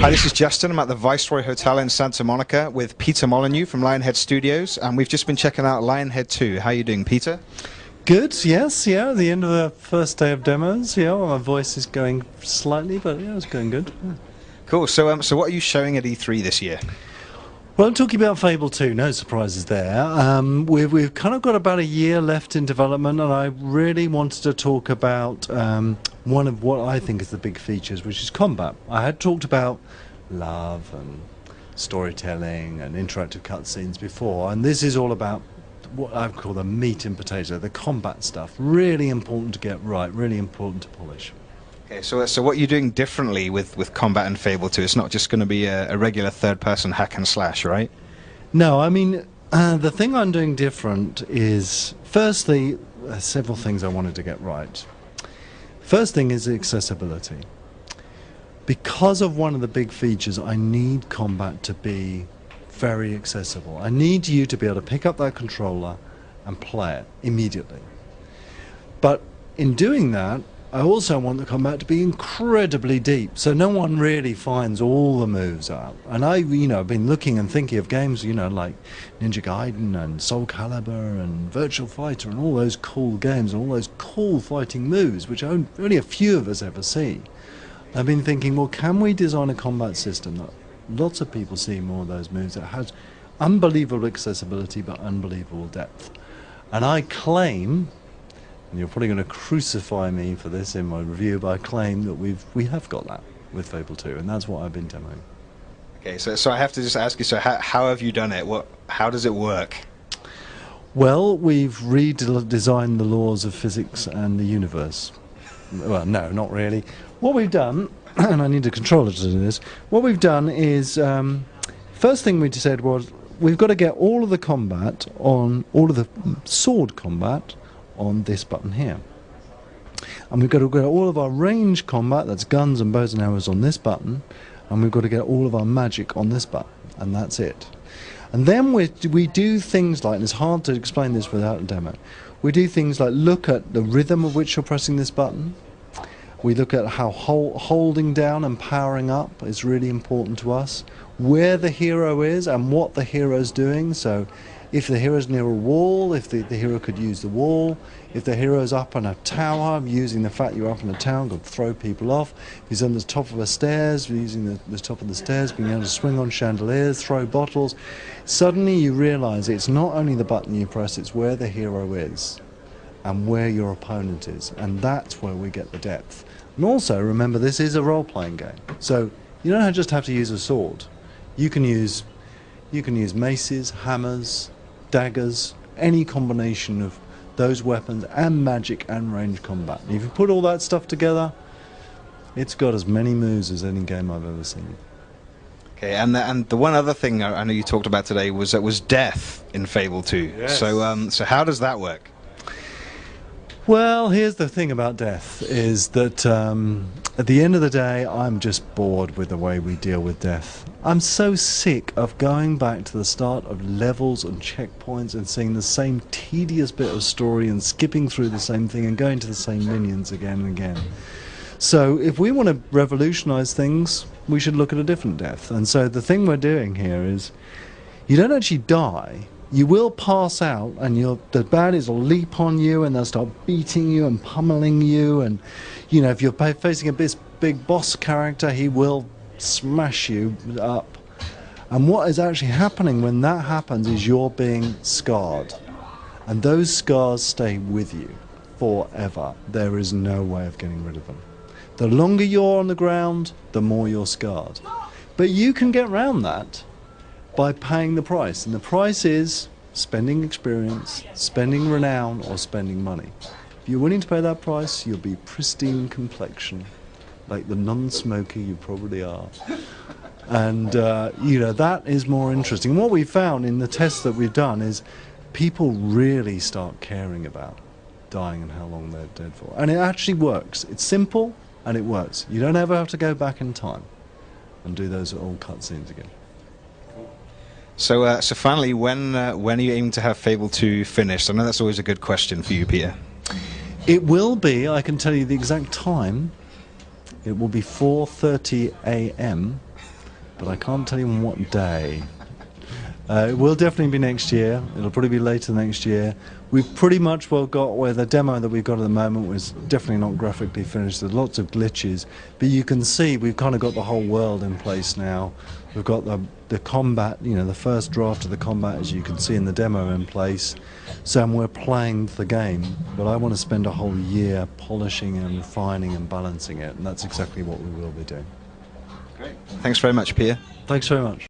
Hi, this is Justin. I'm at the Viceroy Hotel in Santa Monica with Peter Molyneux from Lionhead Studios, and we've just been checking out Lionhead 2. How are you doing, Peter? Good, yes, yeah, the end of the first day of demos, yeah, well, my voice is going slightly, but yeah, it's going good. Yeah. Cool, so what are you showing at E3 this year? Well, I'm talking about Fable 2, no surprises there. We've kind of got about a year left in development, and I really wanted to talk about one of what I think is the big features, which is combat. I had talked about love and storytelling and interactive cutscenes before, and this is all about what I call the meat and potato, the combat stuff. Really important to get right, really important to polish. Okay, so what are you doing differently with combat in Fable 2? It's not just going to be a regular third-person hack and slash, right? No, I mean, the thing I'm doing different is, firstly, several things I wanted to get right. First thing is accessibility. Because of one of the big features, I need combat to be very accessible. I need you to be able to pick up that controller and play it immediately. But in doing that, I also want the combat to be incredibly deep, so no one really finds all the moves out. And I've been looking and thinking of games, like Ninja Gaiden and Soul Calibur and Virtual Fighter and all those cool games and all those cool fighting moves, which only a few of us ever see. I've been thinking, well, can we design a combat system that lots of people see more of those moves, that has unbelievable accessibility but unbelievable depth? And I claim, and you're probably going to crucify me for this in my review, but I claim that we have got that with Fable 2, and that's what I've been demoing. Okay, so I have to just ask you, so how have you done it? How does it work? Well, we've redesigned the laws of physics and the universe. Well, no, not really. What we've done, and I need a controller to do this, what we've done is, first thing we said was, we've got to get all of the combat on, all of the sword combat on this button here. And we've got to get all of our range combat, that's guns and bows and arrows, on this button, and we've got to get all of our magic on this button, and that's it. And then we do things like, and it's hard to explain this without a demo, we do things like look at the rhythm of which you're pressing this button. We look at how holding down and powering up is really important to us, where the hero is and what the hero's doing. So if the hero's near a wall, if the hero could use the wall. If the hero's up on a tower, using the fact you're up on a tower, could throw people off. If he's on the top of a stairs, using the top of the stairs, being able to swing on chandeliers, throw bottles. Suddenly you realise it's not only the button you press, it's where the hero is and where your opponent is. And that's where we get the depth. And also, remember, this is a role-playing game. So you don't just have to use a sword. You can use maces, hammers, daggers, any combination of those weapons and magic and range combat. And if you put all that stuff together, it's got as many moves as any game I've ever seen. Okay, and the one other thing I know you talked about today was death in Fable 2. Yes. So how does that work? Well, here's the thing about death, is that at the end of the day, I'm just bored with the way we deal with death. I'm so sick of going back to the start of levels and checkpoints and seeing the same tedious bit of story and skipping through the same thing and going to the same minions again and again. So if we want to revolutionize things, we should look at a different death. And so the thing we're doing here is, you don't actually die. You will pass out, and the baddies will leap on you, and they'll start beating you and pummeling you. And if you're facing a big boss character, he will smash you up. And what is actually happening when that happens is you're being scarred, and those scars stay with you forever. There is no way of getting rid of them. The longer you're on the ground, the more you're scarred. But you can get around that by paying the price, and the price is spending experience, spending renown, or spending money. If you're willing to pay that price, you'll be pristine complexion, like the non-smoker you probably are. And that is more interesting. What we found in the tests that we've done is people really start caring about dying and how long they're dead for. And it actually works. It's simple and it works. You don't ever have to go back in time and do those old cutscenes again. So finally, when are you aiming to have Fable 2 finished? I know that's always a good question for you, Peter. It will be, I can tell you the exact time, It will be 4:30 a.m., but I can't tell you on what day. It will definitely be next year. It'll probably be later next year. We've pretty much got where the demo that we've got at the moment was definitely not graphically finished. There's lots of glitches, but you can see we've kind of got the whole world in place now. We've got the combat, you know, the first draft of the combat, as you can see in the demo, in place. So we're playing the game, but I want to spend a whole year polishing and refining and balancing it, and that's exactly what we will be doing. Great. Thanks very much, Pierre. Thanks very much.